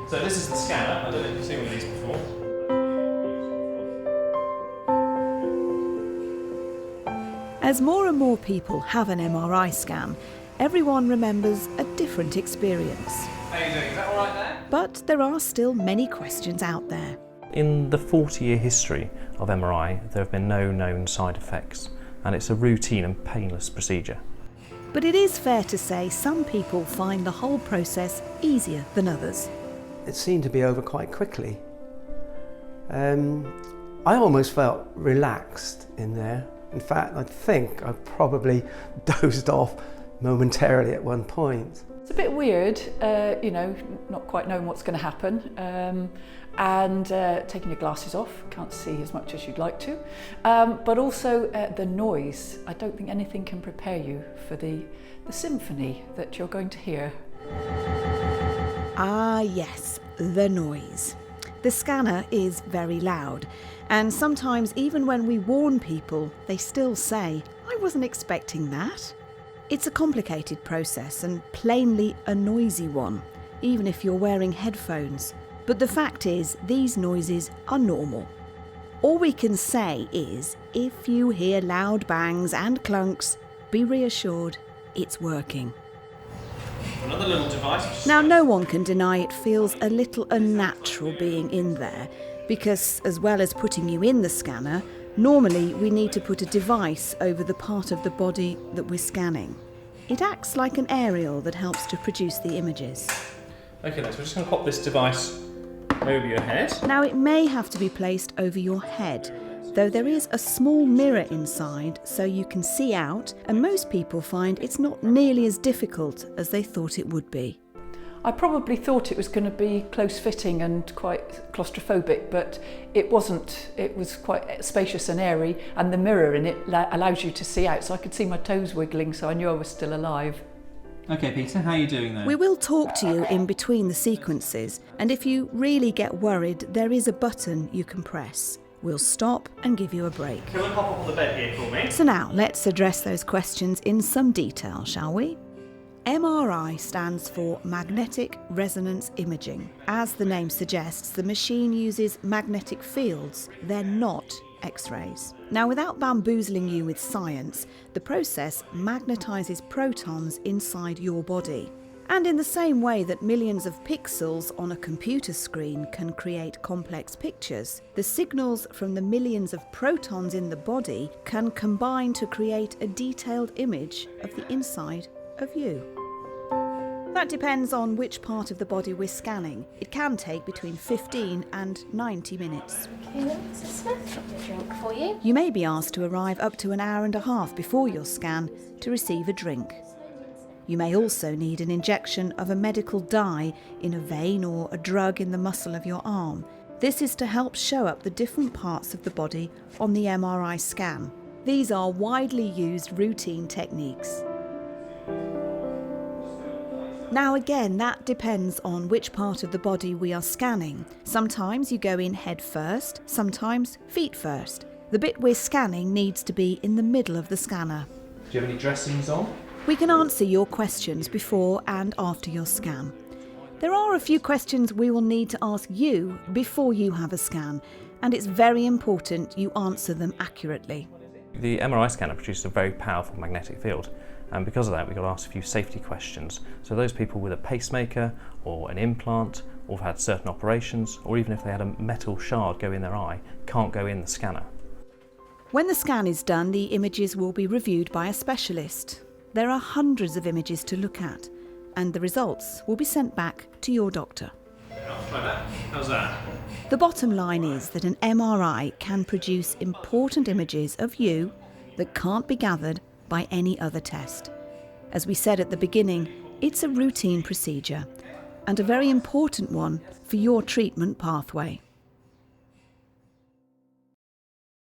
So this is the scanner. I don't know if you've seen one of these before. As more and more people have an MRI scan, everyone remembers a different experience. How are you doing? Is that all right there? But there are still many questions out there. In the 40-year history of MRI, there have been no known side effects, and it's a routine and painless procedure. But it is fair to say some people find the whole process easier than others. It seemed to be over quite quickly. I almost felt relaxed in there. In fact, I think I probably dozed off momentarily at one point. It's a bit weird, not quite knowing what's going to happen, and taking your glasses off, can't see as much as you'd like to, but also the noise. I don't think anything can prepare you for the symphony that you're going to hear. Ah yes, the noise. The scanner is very loud, and sometimes even when we warn people, they still say, "I wasn't expecting that." It's a complicated process and plainly a noisy one, even if you're wearing headphones. But the fact is, these noises are normal. All we can say is, if you hear loud bangs and clunks, be reassured, it's working. Another little device. Now, no one can deny it feels a little unnatural being in there, because as well as putting you in the scanner, normally we need to put a device over the part of the body that we're scanning. It acts like an aerial that helps to produce the images. Okay, so we're just going to pop this device over your head. Now, it may have to be placed over your head, though there is a small mirror inside so you can see out, and most people find it's not nearly as difficult as they thought it would be. I probably thought it was going to be close-fitting and quite claustrophobic, but it wasn't. It was quite spacious and airy, and the mirror in it allows you to see out, so I could see my toes wiggling, so I knew I was still alive. Okay, Peter, how are you doing there? We will talk to you in between the sequences, and if you really get worried, there is a button you can press. We'll stop and give you a break. Can we pop up on the bed here for me? So now, let's address those questions in some detail, shall we? MRI stands for Magnetic Resonance Imaging. As the name suggests, the machine uses magnetic fields. They're not X-rays. Now, without bamboozling you with science, the process magnetises protons inside your body. And in the same way that millions of pixels on a computer screen can create complex pictures, the signals from the millions of protons in the body can combine to create a detailed image of the inside of you. That depends on which part of the body we're scanning. It can take between 15 and 90 minutes. Okay, Mrs. Smith, got your drink for you. You may be asked to arrive up to an hour and a half before your scan to receive a drink. You may also need an injection of a medical dye in a vein or a drug in the muscle of your arm. This is to help show up the different parts of the body on the MRI scan. These are widely used routine techniques. Now again, that depends on which part of the body we are scanning. Sometimes you go in head first, sometimes feet first. The bit we're scanning needs to be in the middle of the scanner. Do you have any dressings on? We can answer your questions before and after your scan. There are a few questions we will need to ask you before you have a scan, and it's very important you answer them accurately. The MRI scanner produces a very powerful magnetic field, and because of that we've got to ask a few safety questions. So those people with a pacemaker or an implant, or have had certain operations, or even if they had a metal shard go in their eye, can't go in the scanner. When the scan is done, the images will be reviewed by a specialist. There are hundreds of images to look at, and the results will be sent back to your doctor. I'll try that. How's that? The bottom line is that an MRI can produce important images of you that can't be gathered by any other test. As we said at the beginning, it's a routine procedure, and a very important one for your treatment pathway.